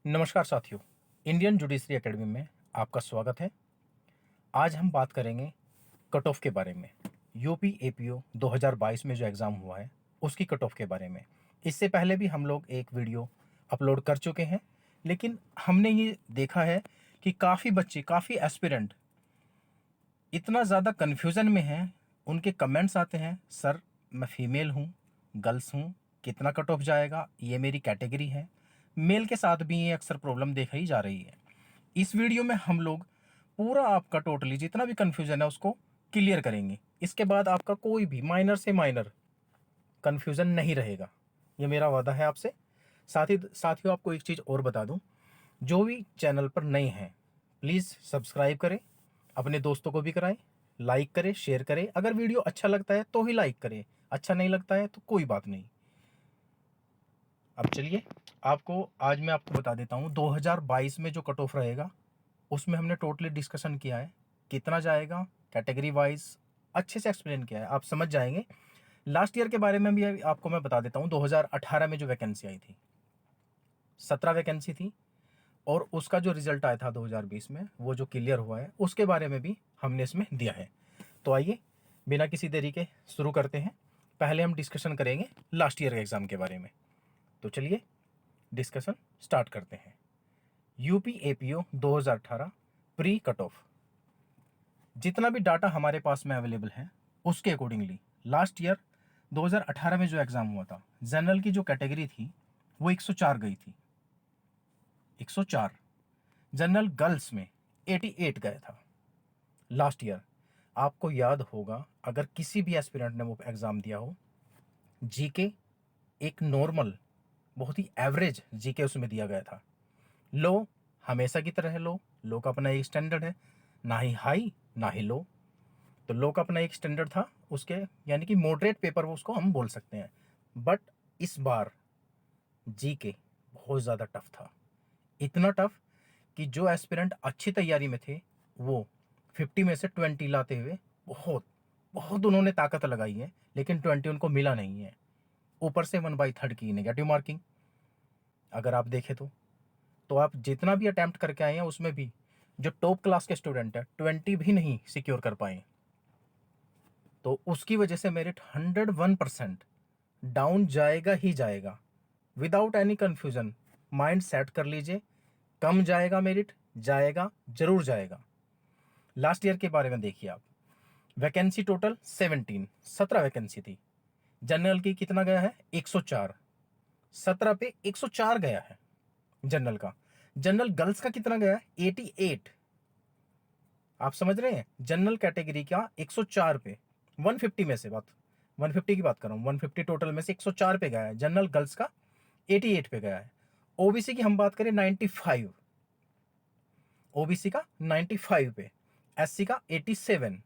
नमस्कार साथियों, Indian judiciary academy में आपका स्वागत है। आज हम बात करेंगे कट ऑफ के बारे में। यूपी एपीओ 2022 में जो एग्ज़ाम हुआ है उसकी कट ऑफ के बारे में। इससे पहले भी हम लोग एक वीडियो अपलोड कर चुके हैं, लेकिन हमने ये देखा है कि काफ़ी बच्चे, काफ़ी एस्पिरेंट इतना ज़्यादा कन्फ्यूज़न में हैं। उनके कमेंट्स आते हैं, सर मैं फीमेल हूँ, गर्ल्स हूँ, कितना कट ऑफ जाएगा, ये मेरी कैटेगरी है। मेल के साथ भी ये अक्सर प्रॉब्लम देखी जा रही है। इस वीडियो में हम लोग पूरा आपका टोटली जितना भी कन्फ्यूज़न है उसको क्लियर करेंगे। इसके बाद आपका कोई भी माइनर से माइनर कन्फ्यूज़न नहीं रहेगा, ये मेरा वादा है आपसे। साथियों आपको एक चीज़ और बता दूं, जो भी चैनल पर नए हैं प्लीज़ सब्सक्राइब करें, अपने दोस्तों को भी कराएं, लाइक करें, शेयर करें। अगर वीडियो अच्छा लगता है तो ही लाइक करें, अच्छा नहीं लगता है तो कोई बात नहीं। अब चलिए आज मैं आपको बता देता हूँ 2022 में जो कट ऑफ रहेगा उसमें हमने टोटली डिस्कशन किया है, कितना जाएगा कैटेगरी वाइज अच्छे से एक्सप्लेन किया है, आप समझ जाएंगे। लास्ट ईयर के बारे में भी आपको मैं बता देता हूँ। 2018 में जो वैकेंसी आई थी 17 वैकेंसी थी, और उसका जो रिजल्ट आया था 2020 में वो जो क्लियर हुआ है उसके बारे में भी हमने इसमें दिया है। तो आइए बिना किसी देरी के शुरू करते हैं। पहले हम डिस्कशन करेंगे लास्ट ईयर के एग्ज़ाम के बारे में। तो चलिए डिस्कशन स्टार्ट करते हैं। UP APO 2018 pre cut off, जितना भी डाटा हमारे पास में अवेलेबल है उसके अकॉर्डिंगली लास्ट ईयर 2018 में जो एग्ज़ाम हुआ था, जनरल की जो कैटेगरी थी वो 104 गई थी, 104। जनरल गर्ल्स में 88 गया था लास्ट ईयर। आपको याद होगा, अगर किसी भी एस्पिरेंट ने वो एग्ज़ाम दिया हो, जीके एक नॉर्मल, बहुत ही एवरेज जीके उसमें दिया गया था। लो हमेशा की तरह है, लो का अपना एक स्टैंडर्ड है, ना ही हाई ना ही लो। तो लो का अपना एक स्टैंडर्ड था उसके, यानी कि मॉडरेट पेपर वो उसको हम बोल सकते हैं। बट इस बार जीके बहुत ज़्यादा टफ था, इतना टफ कि जो एस्पिरेंट अच्छी तैयारी में थे वो 50 में से 20 लाते हुए बहुत बहुत उन्होंने ताकत लगाई है, लेकिन 20 उनको मिला नहीं है। ऊपर से 1/3 की नेगेटिव मार्किंग अगर आप देखें तो आप जितना भी अटैम्प्ट करके आए हैं उसमें भी जो टॉप क्लास के स्टूडेंट है 20 भी नहीं सिक्योर कर पाए। तो उसकी वजह से मेरिट 101% डाउन जाएगा ही जाएगा, without any confusion. Mind set कर लीजिए, कम जाएगा मेरिट, जाएगा जरूर जाएगा। लास्ट ईयर के बारे में देखिए आप, वैकेंसी टोटल 17 वैकेंसी थी। जनरल की कितना गया है 104, 17 पे 104 गया है जनरल का। जनरल गर्ल्स का कितना गया है 88। आप समझ रहे हैं, जनरल कैटेगरी का 104 पे, 150 में से बात, 150 की बात कर रहा हूँ, 150 टोटल में से 104 पे गया है। जनरल गर्ल्स का 88 पे गया है। ओबीसी की हम बात करें 95, ओबीसी का 95 पे, एससी का 87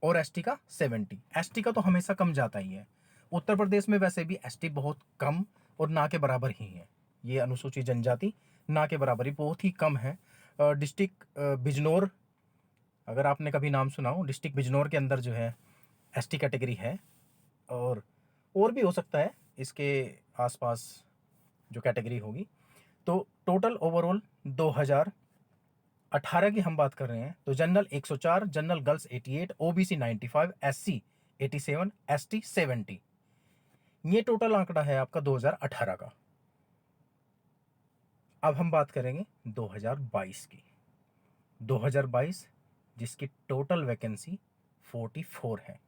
और एसटी का 70। एसटी का तो हमेशा कम जाता ही है। उत्तर प्रदेश में वैसे भी एसटी बहुत कम और ना के बराबर ही है। ये अनुसूचित जनजाति ना के बराबर ही बहुत ही कम है। डिस्ट्रिक्ट बिजनौर, अगर आपने कभी नाम सुना हो, डिस्ट्रिक्ट बिजनौर के अंदर जो है एसटी कैटेगरी है। और भी हो सकता है इसके आसपास जो कैटेगरी होगी। तो टोटल ओवरऑल 2018 की हम बात कर रहे हैं तो general 104, general girls 88, OBC 95, SC 87, ST 70। ये टोटल आंकड़ा है आपका 2018 का। अब हम बात करेंगे 2022 की। 2022 जिसकी टोटल वैकेंसी 44 है।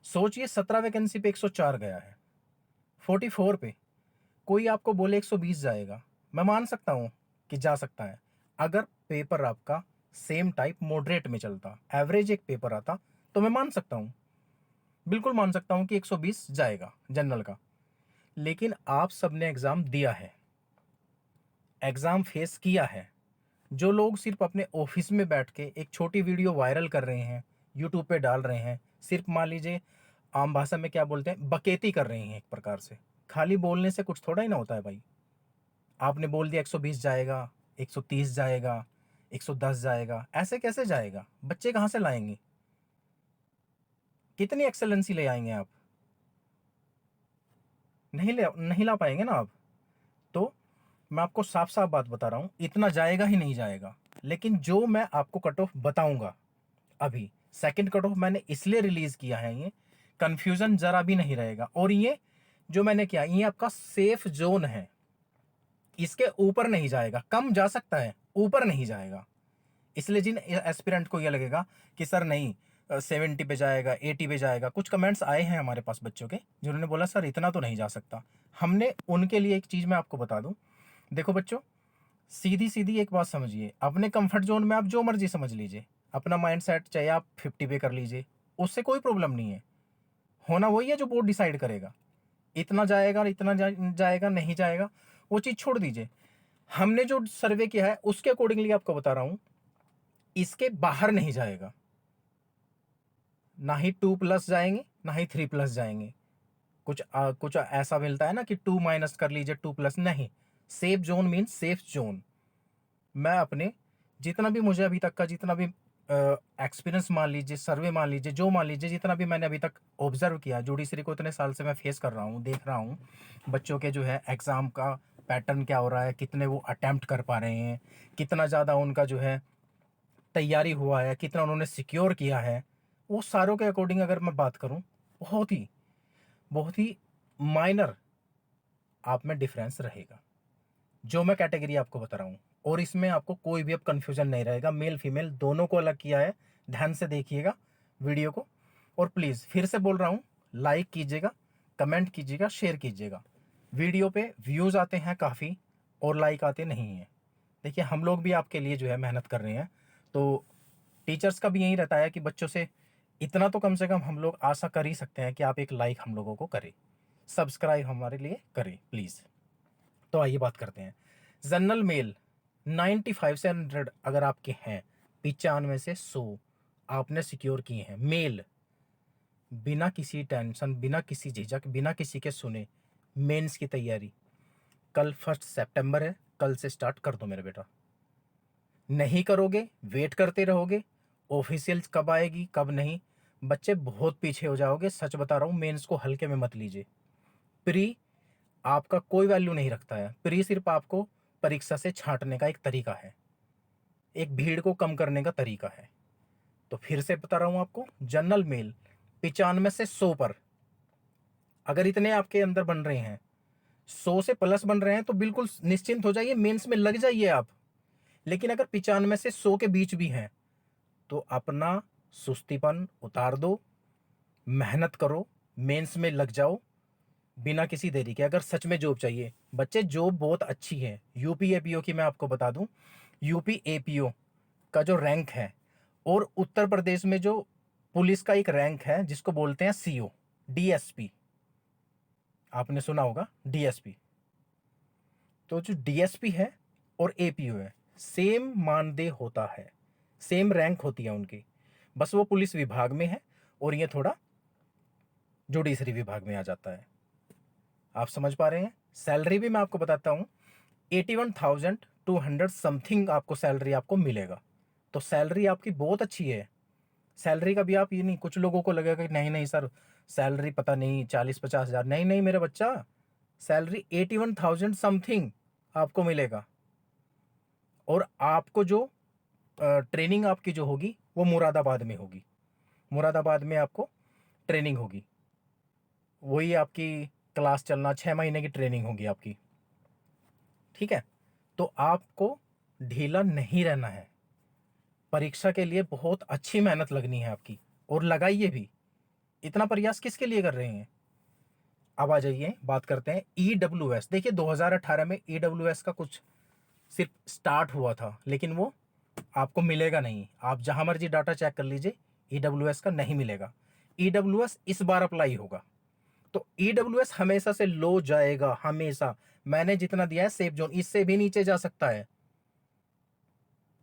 सोचिए 17 वैकेंसी पे 104 गया है, 44 पे कोई आपको बोले 120 जाएगा, मैं मान सकता हूं कि जा सकता है। अगर पेपर आपका सेम टाइप मॉडरेट में चलता, एवरेज एक पेपर आता, तो मैं मान सकता हूं, बिल्कुल मान सकता हूं कि 120 जाएगा जनरल का। लेकिन आप सबने एग्जाम दिया है, एग्जाम फेस किया है। जो लोग सिर्फ अपने ऑफिस में बैठ के एक छोटी वीडियो वायरल कर रहे हैं, यूट्यूब पे डाल रहे हैं, सिर्फ मान लीजिए आम भाषा में क्या बोलते हैं, बकेती कर रहे हैं एक प्रकार से। खाली बोलने से कुछ थोड़ा ही ना होता है भाई। आपने बोल दिया 120 जाएगा, 130 जाएगा, 110 जाएगा, ऐसे कैसे जाएगा? बच्चे कहाँ से लाएंगे? कितनी एक्सेलेंसी ले आएंगे आप? नहीं ला पाएंगे ना आप। तो मैं आपको साफ साफ बात बता रहा हूँ, इतना जाएगा ही नहीं जाएगा। लेकिन जो मैं आपको कट ऑफ बताऊंगा अभी, सेकंड कट ऑफ मैंने इसलिए रिलीज किया है, ये कंफ्यूजन जरा भी नहीं रहेगा। और ये जो मैंने किया, ये आपका सेफ जोन है, इसके ऊपर नहीं जाएगा, कम जा सकता है, ऊपर नहीं जाएगा। इसलिए जिन एस्पिरेंट को ये लगेगा कि सर नहीं 70 पे जाएगा, 80 पे जाएगा, कुछ कमेंट्स आए हैं हमारे पास बच्चों के जिन्होंने बोला सर इतना तो नहीं जा सकता। हमने उनके लिए एक चीज़ मैं आपको बता दूं, देखो बच्चों, सीधी सीधी एक बात समझिए, अपने कंफर्ट जोन में आप जो मर्जी समझ लीजिए, अपना माइंड सेट चाहे आप 50 पे कर लीजिए, उससे कोई प्रॉब्लम नहीं है। होना वही है जो बोर्ड डिसाइड करेगा, इतना जाएगा, इतना जाएगा, नहीं जाएगा, वो चीज़ छोड़ दीजिए। हमने जो सर्वे किया है उसके अकॉर्डिंगली आपको बता रहा हूं, इसके बाहर नहीं जाएगा, ना ही 2+ जाएंगे, ना ही 3+ जाएंगे। कुछ ऐसा मिलता है ना कि 2 माइनस कर लीजिए, 2+, नहीं। Safe zone mean safe zone. मैं अपने जितना भी मुझे अभी तक का जितना भी एक्सपीरियंस मान लीजिए, सर्वे मान लीजिए, जो मान लीजिए, जितना भी मैंने अभी तक ऑब्जर्व किया, जुडिशरी को इतने साल से मैं फेस कर रहा हूँ, देख रहा हूँ बच्चों के जो है एग्ज़ाम का पैटर्न क्या हो रहा है, कितने वो अटैम्प्ट कर पा रहे हैं, कितना ज़्यादा उनका जो है तैयारी हुआ है, कितना उन्होंने सिक्योर किया है, वो सारों के अकॉर्डिंग अगर मैं बात करूं, बहुत ही माइनर आप में डिफरेंस रहेगा, जो मैं कैटेगरी आपको बता रहा हूं। और इसमें आपको कोई भी अब कंफ्यूजन नहीं रहेगा, मेल फीमेल दोनों को अलग किया है। ध्यान से देखिएगा वीडियो को, और प्लीज़ फिर से बोल रहा हूं, लाइक कीजिएगा, कमेंट कीजिएगा, शेयर कीजिएगा। वीडियो पे व्यूज़ आते हैं काफ़ी और लाइक आते नहीं हैं। देखिए हम लोग भी आपके लिए जो है मेहनत कर रहे हैं, तो टीचर्स का भी यही रहता है कि बच्चों से इतना तो कम से कम हम लोग आशा कर ही सकते हैं कि आप एक लाइक हम लोगों को करें, सब्सक्राइब हमारे लिए करें प्लीज़। तो आइए बात करते हैं। जनरल मेल 95 से 100 अगर आपके हैं, 95 से 100 आपने सिक्योर किए हैं मेल, बिना किसी टेंशन, बिना किसी झिझक, बिना किसी के सुने मेंस की तैयारी। कल 1 सितंबर है, कल से स्टार्ट कर दो मेरे बेटा। नहीं करोगे, वेट करते रहोगे, ऑफिशियल कब आएगी कब नहीं, बच्चे बहुत पीछे हो जाओगे। सच बता रहा हूँ, मेंस को हल्के में मत लीजिए। प्री आपका कोई वैल्यू नहीं रखता है, प्री सिर्फ आपको परीक्षा से छांटने का एक तरीका है, एक भीड़ को कम करने का तरीका है। तो फिर से बता रहा हूँ आपको, जनरल मेल 95 से 100 पर, अगर इतने आपके अंदर बन रहे हैं, 100 से प्लस बन रहे हैं, तो बिल्कुल निश्चिंत हो जाइए, मेंस में लग जाइए आप। लेकिन अगर 95 से 100 के बीच भी हैं, तो अपना सुस्तीपन उतार दो, मेहनत करो, मेंस में लग जाओ बिना किसी देरी के। अगर सच में जॉब चाहिए बच्चे, जॉब बहुत अच्छी है। यूपी एपीओ की मैं आपको बता दूं, यूपी एपीओ का जो रैंक है, और उत्तर प्रदेश में जो पुलिस का एक रैंक है जिसको बोलते हैं सीओ, डीएसपी, आपने सुना होगा डीएसपी। तो जो डीएसपी है और एपीओ है, सेम मानदेय होता है, सेम रैंक होती है उनकी, बस वो पुलिस विभाग में है और ये थोड़ा जुडिशरी विभाग में आ जाता है। आप समझ पा रहे हैं। सैलरी भी मैं आपको बताता हूँ, 81,200 समथिंग आपको सैलरी आपको मिलेगा। तो सैलरी आपकी बहुत अच्छी है। सैलरी का भी आप ये नहीं, कुछ लोगों को लगेगा कि नहीं नहीं सर सैलरी पता नहीं 40-50 हज़ार, नहीं नहीं मेरे बच्चा, सैलरी 81,000 समथिंग आपको मिलेगा। और आपको जो ट्रेनिंग आपकी जो होगी वो मुरादाबाद में होगी, मुरादाबाद में आपको ट्रेनिंग होगी, वही आपकी क्लास चलना, 6 महीने की ट्रेनिंग होगी आपकी, ठीक है। तो आपको ढीला नहीं रहना है, परीक्षा के लिए बहुत अच्छी मेहनत लगनी है आपकी, और लगाइए भी। इतना प्रयास किसके लिए कर रहे हैं। अब आ जाइए बात करते हैं ईडब्ल्यूएस। देखिए 2018 में ईडब्ल्यूएस का कुछ सिर्फ स्टार्ट हुआ था, लेकिन वो आपको मिलेगा नहीं। आप जहां मर्जी डाटा चेक कर लीजिए, ईडब्ल्यूएस का नहीं मिलेगा। ईडब्ल्यूएस इस बार अप्लाई होगा, तो ईडब्ल्यूएस हमेशा से लो जाएगा, हमेशा। मैंने जितना दिया है सेफ जोन, इससे भी नीचे जा सकता है,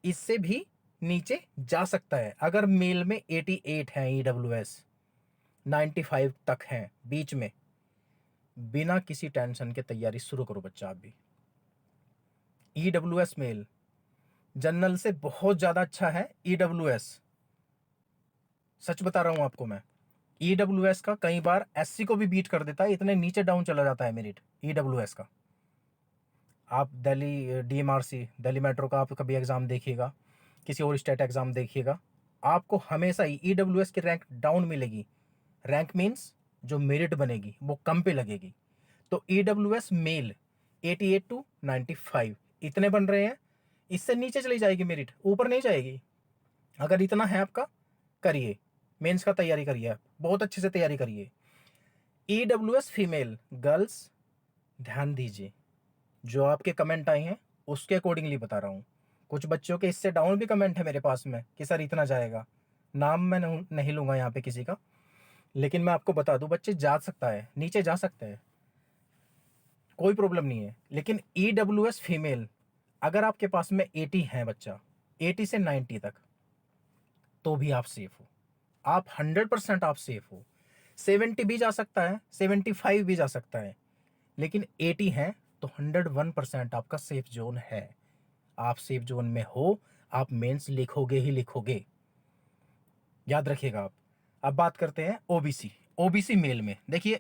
इससे भी नीचे जा सकता है। अगर मेल में 88 है, ईडब्ल्यूएस 95 तक है बीच में, बिना किसी टेंशन के तैयारी शुरू करो बच्चा। आप भी ईडब्ल्यूएस मेल जनरल से बहुत ज्यादा अच्छा है ईडब्ल्यूएस, सच बता रहा हूं आपको मैं। ईडब्ल्यूएस का कई बार एससी को भी बीट कर देता है, इतने नीचे डाउन चला जाता है मेरिट ईडब्ल्यूएस का। आप दिल्ली DMRC दिल्ली मेट्रो का आप कभी एग्ज़ाम देखिएगा, किसी और स्टेट एग्ज़ाम देखिएगा, आपको हमेशा ही EWS की रैंक डाउन मिलेगी। रैंक मीन्स जो मेरिट बनेगी वो कम पे लगेगी। तो EWS मेल 88 टू 95 इतने बन रहे हैं, इससे नीचे चली जाएगी मेरिट, ऊपर नहीं जाएगी। अगर इतना है आपका, करिए, मेंस का तैयारी करिए, आप बहुत अच्छे से तैयारी करिए। EWS फीमेल गर्ल्स, ध्यान दीजिए, जो आपके कमेंट आए हैं उसके अकॉर्डिंगली बता रहा हूँ। कुछ बच्चों के इससे डाउन भी कमेंट है मेरे पास में कि सर इतना जाएगा। नाम मैं नहीं लूँगा यहाँ पे किसी का, लेकिन मैं आपको बता दूँ बच्चे जा सकता है, नीचे जा सकते हैं, कोई प्रॉब्लम नहीं है। लेकिन EWS फीमेल अगर आपके पास में 80 है बच्चा, 80 से 90 तक, तो भी आप सेफ हो, आप 100% आप सेफ हो। 70 भी जा सकता है, 75 भी जा सकता है, लेकिन 80 है तो 101% आपका सेफ जोन है। आप सेफ जोन में हो, आप मेंस लिखोगे ही लिखोगे, याद रखिएगा आप। अब बात करते हैं ओबीसी। ओबीसी मेल में देखिए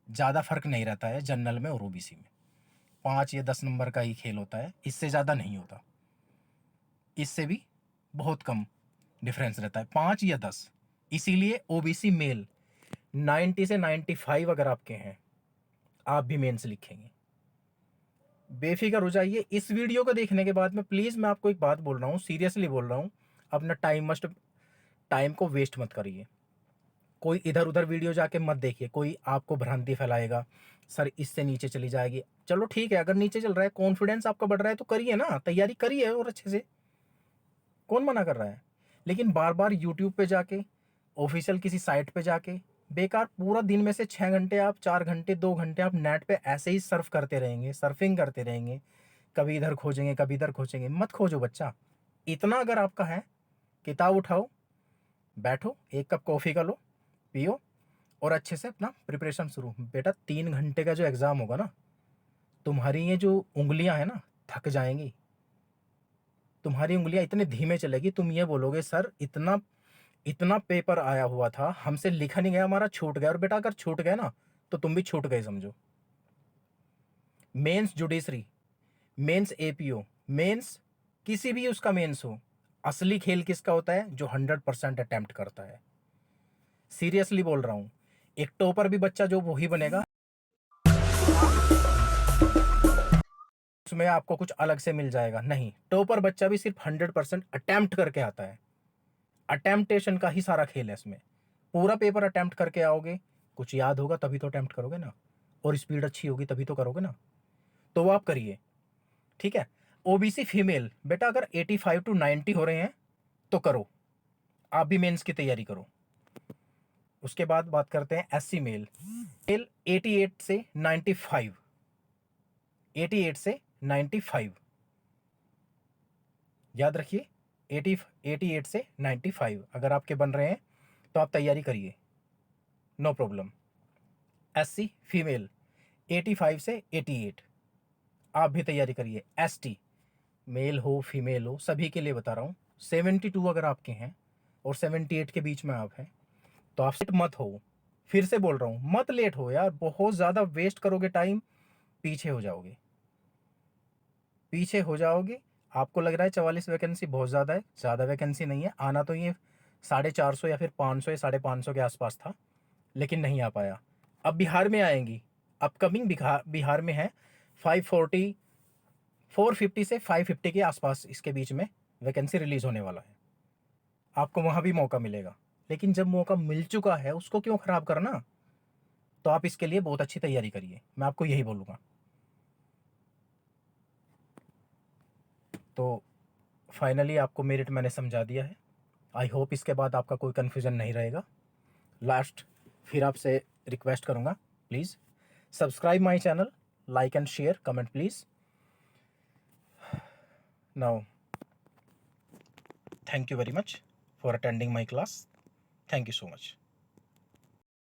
ज़्यादा फर्क नहीं रहता है जनरल में और ओबीसी में, 5 या 10 नंबर का ही खेल होता है, इससे ज़्यादा नहीं होता, इससे भी बहुत कम डिफरेंस रहता है, 5 या 10। इसीलिए ओबीसी मेल 90 से 95 अगर आपके हैं, आप भी मेंस लिखेंगे, बेफिक्र हो जाइए। इस वीडियो को देखने के बाद में प्लीज़ मैं आपको एक बात बोल रहा हूँ, सीरियसली बोल रहा हूँ, अपना टाइम को वेस्ट मत करिए। कोई इधर उधर वीडियो जाके मत देखिए, कोई आपको भ्रांति फैलाएगा सर इससे नीचे चली जाएगी। चलो ठीक है, अगर नीचे चल रहा है, कॉन्फिडेंस आपका बढ़ रहा है तो करिए ना, तैयारी करिए और अच्छे से, कौन मना कर रहा है। लेकिन बार बार यूट्यूब पे जाके, ऑफिशियल किसी साइट पे जाके बेकार पूरा दिन में से 6 घंटे आप, 4 घंटे, 2 घंटे आप नेट पे ऐसे ही सर्फ करते रहेंगे, सर्फिंग करते रहेंगे, कभी इधर खोजेंगे कभी इधर खोजेंगे, मत खोजो बच्चा। इतना अगर आपका है, किताब उठाओ, बैठो, एक कप कॉफ़ी का लो, पियो और अच्छे से अपना प्रिपरेशन शुरू। बेटा 3 घंटे का जो एग्ज़ाम होगा ना, तुम्हारी ये जो उंगलियां हैं ना थक जाएंगी, तुम्हारी उंगलियां इतने धीमे चलेगी, तुम ये बोलोगे सर इतना इतना पेपर आया हुआ था, हमसे लिखा नहीं गया, हमारा छूट गया। और बेटा अगर छूट गया ना तो तुम भी छूट गए समझो। Mains judiciary, mains APO, mains किसी भी उसका मेंस हो, असली खेल किसका होता है? जो 100% अटेम्प्ट करता है। सीरियसली बोल रहा हूं, एक टॉपर भी बच्चा जो वही बनेगा, उसमें आपको कुछ अलग से मिल जाएगा नहीं। टॉपर बच्चा भी सिर्फ 100% अटेम्प्ट करके आता है, अटेम्प्टेशन का ही सारा खेल है इसमें। पूरा पेपर अटेम्प्ट करके आओगे, कुछ याद होगा तभी तो अटेम्प्ट करोगे ना, और स्पीड अच्छी होगी तभी तो करोगे ना, तो वो आप करिए, ठीक है। ओबीसी फीमेल बेटा अगर 85 टू 90 हो रहे हैं तो करो, आप भी मेंस की तैयारी करो। उसके बाद बात करते हैं एससी मेल। मेल 88 से 95, 88 से 95 याद रखिए, 88 से 95 अगर आपके बन रहे हैं तो आप तैयारी करिए, नो प्रॉब्लम। एससी फीमेल 85 से 88 आप भी तैयारी करिए। एसटी मेल हो फीमेल हो सभी के लिए बता रहा हूँ, 72 अगर आपके हैं और 78 के बीच में आप हैं तो आप लेट मत हो, फिर से बोल रहा हूँ मत लेट हो यार, बहुत ज़्यादा वेस्ट करोगे टाइम, पीछे हो जाओगे, पीछे हो जाओगे। आपको लग रहा है 44 वैकेंसी बहुत ज़्यादा है, ज़्यादा वैकेंसी नहीं है, आना तो ये 450 या फिर 500 या 550 के आसपास था, लेकिन नहीं आ पाया। अब बिहार में आएंगी, अपकमिंग बिहार में है 540, 450 से 550 के आसपास, इसके बीच में वैकेंसी रिलीज होने वाला है, आपको वहाँ भी मौका मिलेगा। लेकिन जब मौका मिल चुका है उसको क्यों ख़राब करना, तो आप इसके लिए बहुत अच्छी तैयारी करिए, मैं आपको यही बोलूँगा। तो फाइनली आपको मेरिट मैंने समझा दिया है, आई होप इसके बाद आपका कोई कन्फ्यूज़न नहीं रहेगा। लास्ट फिर आपसे रिक्वेस्ट करूँगा, please subscribe my channel, like and share, comment please. Now thank you very much for attending my class. Thank you so much.